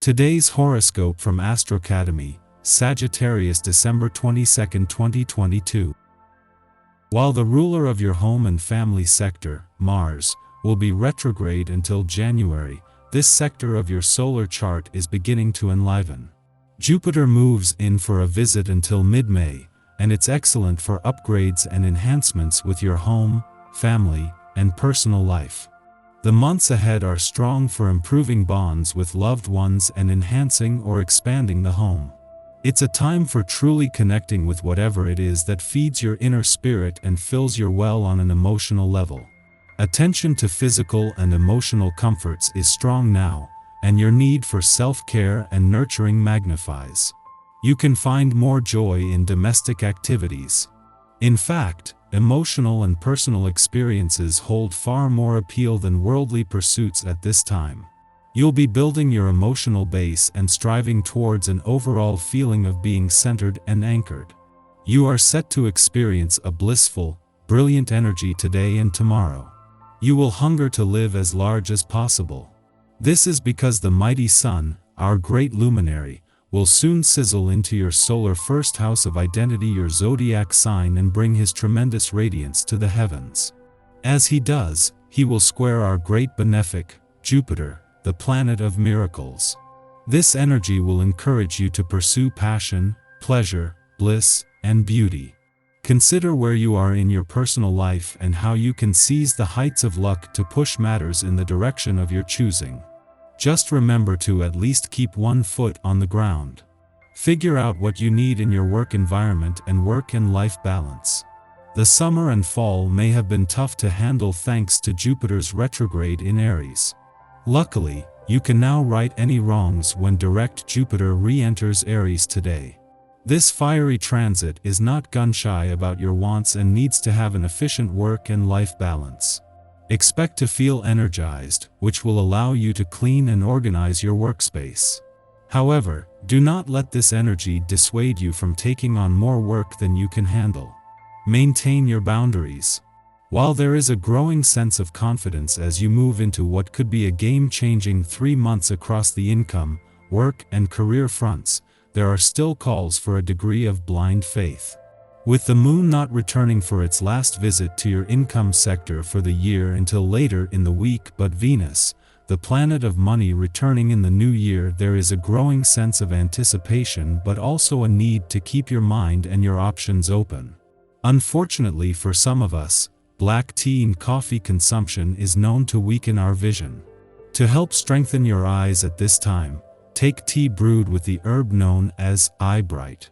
Today's horoscope from Astrocademy, Sagittarius December 22, 2022. While the ruler of your home and family sector, Mars, will be retrograde until January, this sector of your solar chart is beginning to enliven. Jupiter moves in for a visit until mid-May, and it's excellent for upgrades and enhancements with your home, family, and personal life. The months ahead are strong for improving bonds with loved ones and enhancing or expanding the home. It's a time for truly connecting with whatever it is that feeds your inner spirit and fills your well on an emotional level. Attention to physical and emotional comforts is strong now, and your need for self-care and nurturing magnifies. You can find more joy in domestic activities. In fact, emotional and personal experiences hold far more appeal than worldly pursuits at this time. You'll be building your emotional base and striving towards an overall feeling of being centered and anchored. You are set to experience a blissful, brilliant energy today and tomorrow. You will hunger to live as large as possible. This is because the mighty sun, our great luminary, will soon sizzle into your solar first house of identity, your zodiac sign, and bring his tremendous radiance to the heavens. As he does, he will square our great benefic, Jupiter, the planet of miracles. This energy will encourage you to pursue passion, pleasure, bliss, and beauty. Consider where you are in your personal life and how you can seize the heights of luck to push matters in the direction of your choosing. Just remember to at least keep one foot on the ground. Figure out what you need in your work environment and work and life balance. The summer and fall may have been tough to handle thanks to Jupiter's retrograde in Aries. Luckily, you can now right any wrongs when direct Jupiter re-enters Aries today. This fiery transit is not gun-shy about your wants and needs to have an efficient work and life balance. Expect to feel energized, which will allow you to clean and organize your workspace. However, do not let this energy dissuade you from taking on more work than you can handle. Maintain your boundaries. While there is a growing sense of confidence as you move into what could be a game-changing 3 months across the income, work, and career fronts, there are still calls for a degree of blind faith. With the moon not returning for its last visit to your income sector for the year until later in the week, but Venus, the planet of money, returning in the new year, there is a growing sense of anticipation but also a need to keep your mind and your options open. Unfortunately for some of us, black tea and coffee consumption is known to weaken our vision. To help strengthen your eyes at this time, take tea brewed with the herb known as eye bright.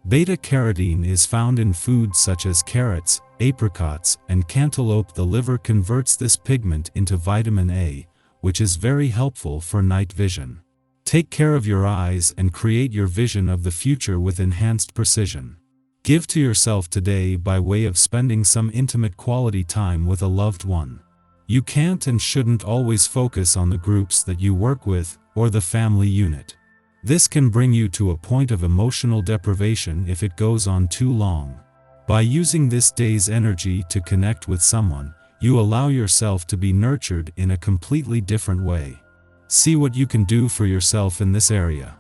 Beta-carotene is found in foods such as carrots, apricots, and cantaloupe. The liver converts this pigment into vitamin A, which is very helpful for night vision. Take care of your eyes and create your vision of the future with enhanced precision. Give to yourself today by way of spending some intimate quality time with a loved one. You can't and shouldn't always focus on the groups that you work with or the family unit. This can bring you to a point of emotional deprivation if it goes on too long. By using this day's energy to connect with someone, you allow yourself to be nurtured in a completely different way. See what you can do for yourself in this area.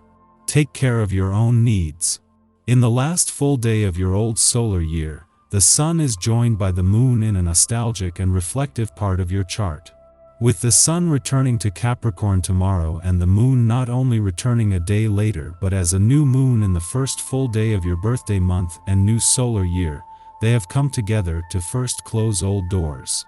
Take care of your own needs. In the last full day of your old solar year, the sun is joined by the moon in a nostalgic and reflective part of your chart. With the sun returning to Capricorn tomorrow and the moon not only returning a day later but as a new moon in the first full day of your birthday month and new solar year, they have come together to first close old doors.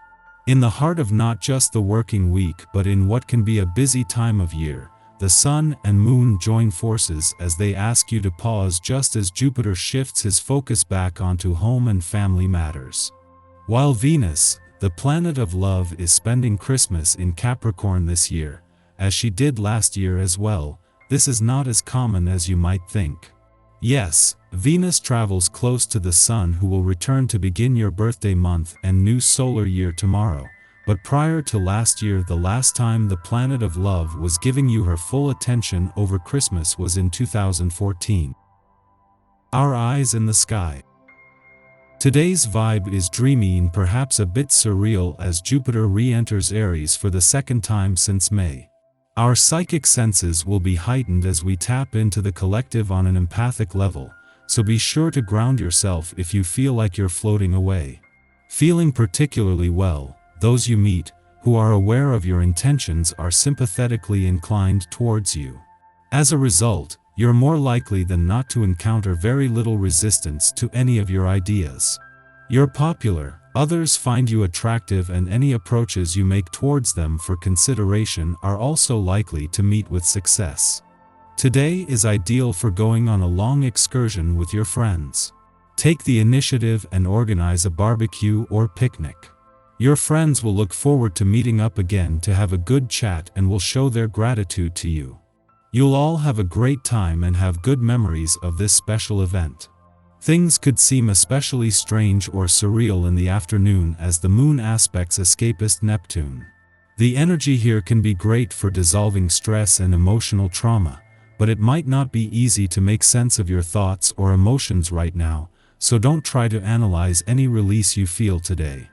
In the heart of not just the working week but in what can be a busy time of year, the sun and moon join forces as they ask you to pause just as Jupiter shifts his focus back onto home and family matters. While Venus, the planet of love, is spending Christmas in Capricorn this year, as she did last year as well, this is not as common as you might think. Yes, Venus travels close to the sun, who will return to begin your birthday month and new solar year tomorrow, but prior to last year, the last time the planet of love was giving you her full attention over Christmas was in 2014. Our eyes in the sky. Today's vibe is dreamy and perhaps a bit surreal as Jupiter re-enters Aries for the second time since May. Our psychic senses will be heightened as we tap into the collective on an empathic level, so be sure to ground yourself if you feel like you're floating away. Feeling particularly well, those you meet, who are aware of your intentions, are sympathetically inclined towards you. As a result, you're more likely than not to encounter very little resistance to any of your ideas. You're popular, others find you attractive, and any approaches you make towards them for consideration are also likely to meet with success. Today is ideal for going on a long excursion with your friends. Take the initiative and organize a barbecue or picnic. Your friends will look forward to meeting up again to have a good chat and will show their gratitude to you. You'll all have a great time and have good memories of this special event. Things could seem especially strange or surreal in the afternoon as the moon aspects escapist Neptune. The energy here can be great for dissolving stress and emotional trauma, but it might not be easy to make sense of your thoughts or emotions right now, so don't try to analyze any release you feel today.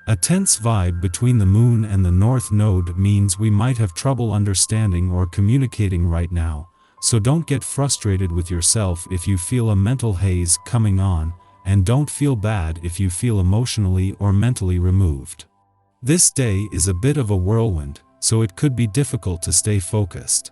A tense vibe between the moon and the north node means we might have trouble understanding or communicating right now, so don't get frustrated with yourself if you feel a mental haze coming on, and don't feel bad if you feel emotionally or mentally removed. This day is a bit of a whirlwind, so it could be difficult to stay focused.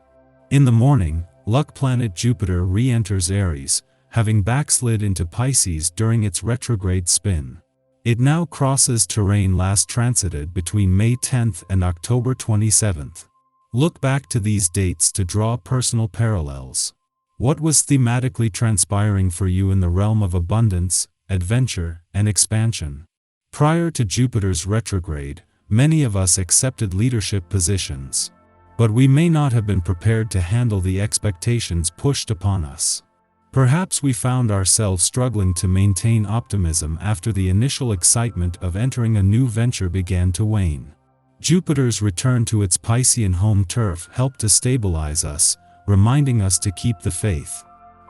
In the morning, luck planet Jupiter re-enters Aries, having backslid into Pisces during its retrograde spin. It now crosses terrain last transited between May 10th and October 27th. Look back to these dates to draw personal parallels. What was thematically transpiring for you in the realm of abundance, adventure, and expansion? Prior to Jupiter's retrograde, many of us accepted leadership positions. But we may not have been prepared to handle the expectations pushed upon us. Perhaps we found ourselves struggling to maintain optimism after the initial excitement of entering a new venture began to wane. Jupiter's return to its Piscean home turf helped to stabilize us, reminding us to keep the faith.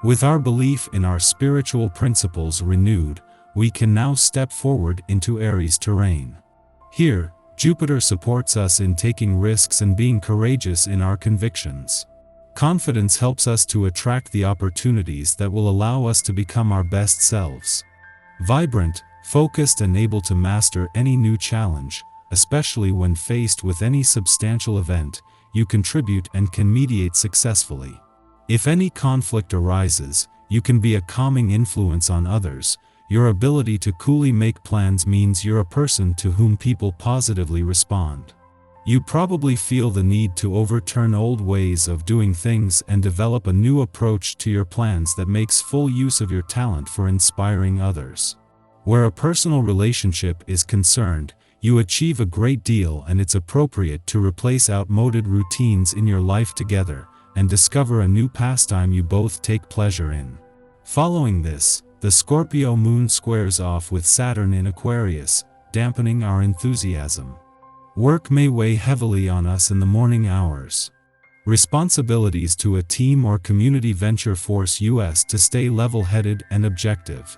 With our belief in our spiritual principles renewed, we can now step forward into Aries terrain. Here, Jupiter supports us in taking risks and being courageous in our convictions. Confidence helps us to attract the opportunities that will allow us to become our best selves. Vibrant, focused, and able to master any new challenge, especially when faced with any substantial event, you contribute and can mediate successfully. If any conflict arises, you can be a calming influence on others. Your ability to coolly make plans means you're a person to whom people positively respond. You probably feel the need to overturn old ways of doing things and develop a new approach to your plans that makes full use of your talent for inspiring others. Where a personal relationship is concerned, you achieve a great deal, and it's appropriate to replace outmoded routines in your life together and discover a new pastime you both take pleasure in. Following this, the Scorpio moon squares off with Saturn in Aquarius, dampening our enthusiasm. Work may weigh heavily on us in the morning hours. Responsibilities to a team or community venture force us to stay level-headed and objective.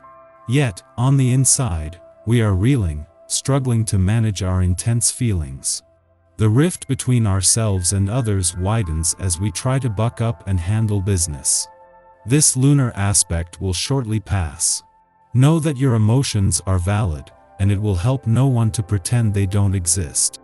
Yet, on the inside, we are reeling, struggling to manage our intense feelings. The rift between ourselves and others widens as we try to buck up and handle business. This lunar aspect will shortly pass. Know that your emotions are valid, and it will help no one to pretend they don't exist.